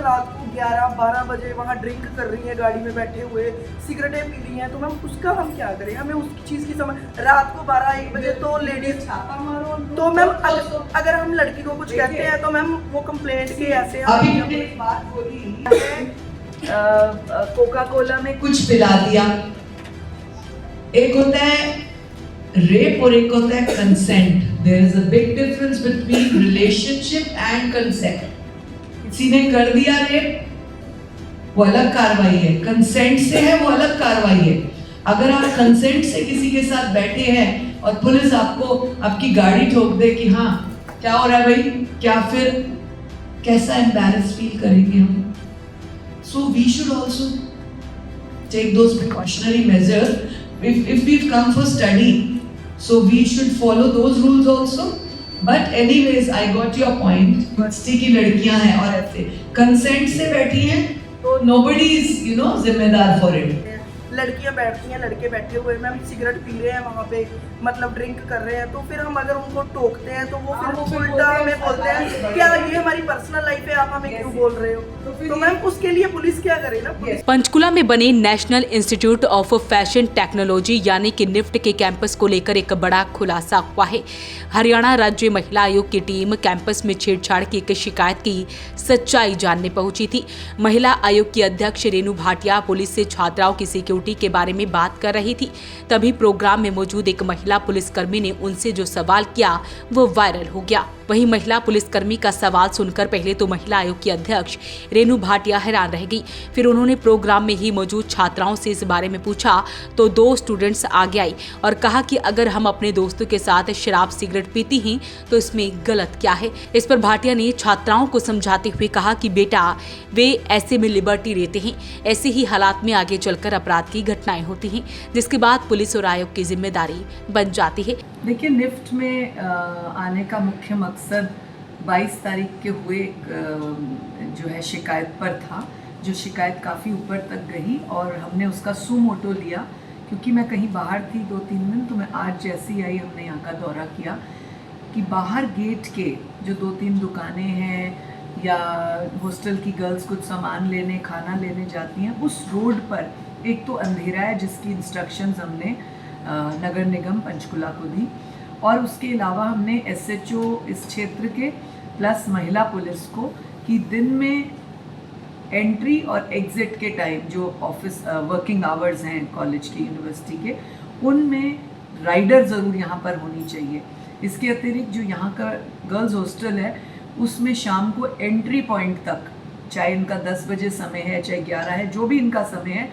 रात को 11-12 बजे वहाँ ड्रिंक कर रही हैं, गाड़ी में बैठे हुए सिगरेटें पी रही हैं, तो मैम उसका हम क्या करें? हमें उस चीज़ की समझ, रात को 12-1 बजे तो लेडीज छापा मारो, तो मैम अगर हम लड़की को कुछ कहते हैं तो मैम वो कंप्लेंट के ऐसे अभी हमने एक बात बोली, कोका कोला में कुछ पिला दिया। एक होता है रेप और एक होता है consent. There is a big difference between relationship and consent. किसी ने कर दिया रेप, वो अलग कार्रवाई है, कंसेंट से है वो अलग कार्रवाई है। अगर आप कंसेंट से किसी के साथ बैठे हैं और पुलिस आपको आपकी गाड़ी ठोक दे कि हाँ क्या हो रहा है भाई, क्या फिर कैसा एम्बैरेस फील करेंगे हम? So we should also take those precautionary measures if we've come for study. So we should follow those rules also. But anyways, I got your point. University की लड़कियां हैं और ऐसे कंसेंट से बैठी हैं तो nobody is जिम्मेदार for it. लड़कियां बैठती हैं, लड़के बैठे हुए मैम सिगरेट पी रहे हैं वहाँ पे, मतलब ड्रिंक कर रहे हैं, तो फिर हम अगर उनको टोकते हैं तो वो फिर उल्टा हमें बोलते हैं क्या ये हमारी पर्सनल लाइफ है, आप हमें क्यों बोल रहे हो? तो मैम उसके लिए पुलिस क्या करे ना। पंचकुला में बने national institute of fashion technology यानी कि निफ्ट के कैंपस को लेकर एक बड़ा खुलासा हुआ है। हरियाणा राज्य महिला आयोग की टीम कैंपस में छेड़छाड़ की एक शिकायत की सच्चाई जानने पहुंची थी। महिला आयोग की अध्यक्ष रेनू भाटिया पुलिस से छात्राओं की सिक्योरिटी के बारे में बात कर रही थी, तभी प्रोग्राम में मौजूद एक महिला पुलिसकर्मी ने उनसे जो सवाल किया वो वायरल हो गया। वहीं महिला पुलिसकर्मी का सवाल सुनकर पहले तो महिला आयोग की अध्यक्ष रेनू भाटिया हैरान रह गई। फिर उन्होंने प्रोग्राम में ही मौजूद छात्राओं से इस बारे में पूछा तो 2 स्टूडेंट्स आगे आई और कहा कि अगर हम अपने दोस्तों के साथ शराब सिगरेट पीती हैं तो इसमें गलत क्या है। इस पर भाटिया ने छात्राओं को समझाते हुए कहा कि बेटा वे ऐसे में लिबर्टी लेते हैं, ऐसे ही हालात में आगे चलकर अपराध की घटनाएं होती हैं, जिसके बाद पुलिस और आयोग की जिम्मेदारी बन जाती है। देखिए, निफ्ट में आने का मुख्य मकसद 22 तारीख के हुए जो है शिकायत पर था, जो शिकायत काफ़ी ऊपर तक गई और हमने उसका सुमोटो लिया क्योंकि मैं कहीं बाहर थी 2-3 दिन, तो मैं आज जैसी आई हमने यहाँ का दौरा किया कि बाहर गेट के जो 2-3 दुकानें हैं या हॉस्टल की गर्ल्स कुछ सामान लेने खाना लेने जाती हैं, उस रोड पर एक तो अंधेरा है जिसकी इंस्ट्रक्शंस हमने नगर निगम पंचकुला को दी और उसके अलावा हमने एसएचओ इस क्षेत्र के प्लस महिला पुलिस को कि दिन में एंट्री और एग्जिट के टाइम जो ऑफिस वर्किंग आवर्स हैं कॉलेज की यूनिवर्सिटी के, उनमें राइडर ज़रूर यहाँ पर होनी चाहिए। इसके अतिरिक्त जो यहाँ का गर्ल्स हॉस्टल है उसमें शाम को एंट्री पॉइंट तक, चाहे इनका 10 बजे समय है चाहे 11 है, जो भी इनका समय है,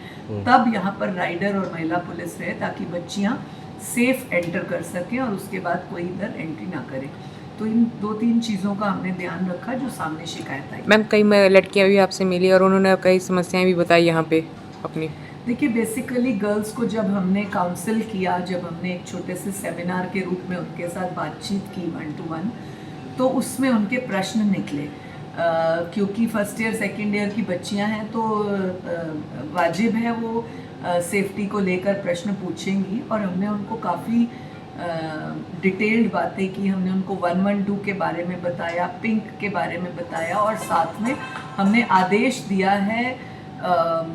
तब यहाँ पर राइडर और महिला पुलिस रहे ताकि बच्चियाँ सेफ एंटर कर सकें और उसके बाद कोई इधर एंट्री ना करे। तो इन 2-3 चीज़ों का हमने ध्यान रखा जो सामने शिकायत आई। मैम कई लड़कियाँ भी आपसे मिली और उन्होंने कई समस्याएं भी बताई यहाँ पे अपनी। देखिए, बेसिकली गर्ल्स को जब हमने काउंसिल किया, जब हमने एक छोटे से सेमिनार के रूप में उनके साथ बातचीत की 1-to-1, तो उसमें उनके प्रश्न निकले क्योंकि फर्स्ट ईयर सेकेंड ईयर की बच्चियां हैं तो वाजिब है वो सेफ्टी को लेकर प्रश्न पूछेंगी और हमने उनको काफ़ी डिटेल्ड बातें की। हमने उनको 112 के बारे में बताया, पिंक के बारे में बताया और साथ में हमने आदेश दिया है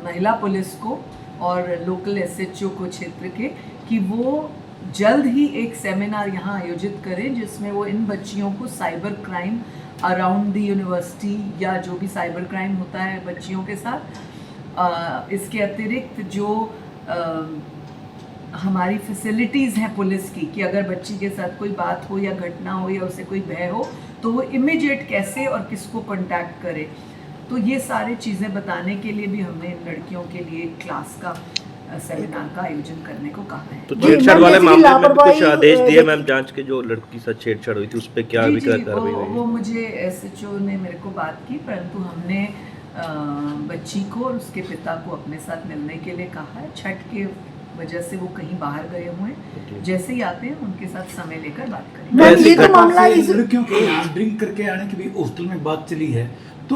महिला पुलिस को और लोकल एसएचओ को क्षेत्र के कि वो जल्द ही एक सेमिनार यहाँ आयोजित करें जिसमें वो इन बच्चियों को cyber crime around the university या जो भी साइबर क्राइम होता है बच्चियों के साथ, इसके अतिरिक्त जो हमारी फैसिलिटीज़ हैं पुलिस की कि अगर बच्ची के साथ कोई बात हो या घटना हो या उसे कोई भय हो तो वो इमीडिएट कैसे और किसको कांटेक्ट करे, तो ये सारी चीज़ें बताने के लिए भी हमने इन लड़कियों के लिए क्लास का सेमिनार का आयोजन करने को कहा है। तो छेड़छाड़ वाले मामले में भी कुछ आदेश दिए मैम जांच के, जो लड़की के साथ छेड़छाड़ हुई थी उस पर क्या कार्रवाई हुई? वो मुझे एसएचओ ने मेरे को बात की, परंतु हमने बच्ची को और उसके पिता को अपने साथ मिलने के लिए कहा है। छठ के वजह से वो कहीं बाहर गए हुए हैं, जैसे ही आते हैं उनके साथ समय लेकर बात करेंगे। ये तो मामला इस लड़कियों के ड्रिंक करके आने की भी हॉस्टल में बात चली है, तो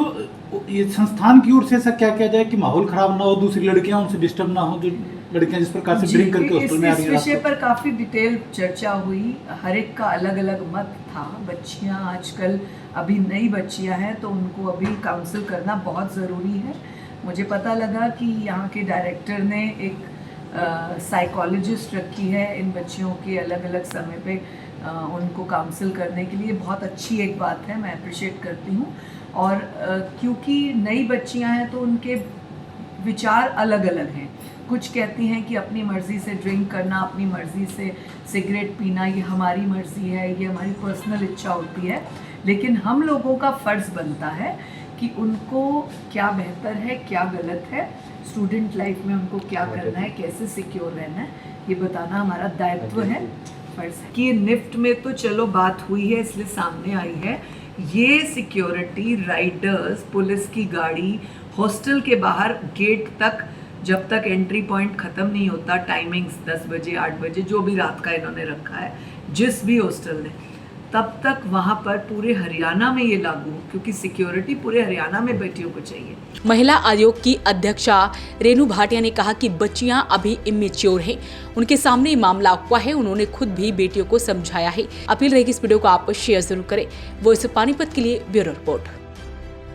ये संस्थान की ओर से ऐसा क्या किया जाए कि माहौल खराब ना हो, दूसरी लड़कियां उनसे डिस्टर्ब ना हो? जो लड़कियां जिस प्रकार से जी, ड्रिंक करके हॉस्टल में आ रही इस हैं विषय रात पर काफ़ी डिटेल चर्चा हुई। हर एक का अलग अलग मत था। बच्चियां आजकल अभी नई बच्चियां हैं तो उनको अभी काउंसिल करना बहुत ज़रूरी है। मुझे पता लगा कि यहाँ के डायरेक्टर ने एक साइकोलॉजिस्ट रखी है इन बच्चियों के अलग अलग समय पे उनको काउंसिल करने के लिए। बहुत अच्छी एक बात है, मैं अप्रिशिएट करती हूँ। और क्योंकि नई बच्चियां हैं तो उनके विचार अलग अलग हैं। कुछ कहती हैं कि अपनी मर्ज़ी से ड्रिंक करना, अपनी मर्ज़ी से सिगरेट पीना, ये हमारी मर्ज़ी है, ये हमारी पर्सनल इच्छा होती है। लेकिन हम लोगों का फ़र्ज़ बनता है कि उनको क्या बेहतर है, क्या गलत है, स्टूडेंट लाइफ में उनको क्या करना है, कैसे सिक्योर रहना है, ये बताना हमारा दायित्व है, फ़र्ज़ है। कि निफ्ट में तो चलो बात हुई है इसलिए सामने आई है। ये सिक्योरिटी राइडर्स, पुलिस की गाड़ी, हॉस्टल के बाहर गेट तक, जब तक एंट्री पॉइंट ख़त्म नहीं होता, टाइमिंग्स 10 बजे 8 बजे जो भी रात का इन्होंने रखा है जिस भी हॉस्टल ने, तब तक वहाँ पर पूरे हरियाणा में ये लागू हो, क्योंकि सिक्योरिटी पूरे हरियाणा में बेटियों को चाहिए। महिला आयोग की अध्यक्षा रेनू भाटिया ने कहा कि बच्चियां अभी इमेच्योर हैं, उनके सामने मामला हुआ है, उन्होंने खुद भी बेटियों को समझाया है। अपील रहेगी इस वीडियो को आप शेयर जरूर करें। वॉइस ऑफ पानीपत के लिए ब्यूरो रिपोर्ट।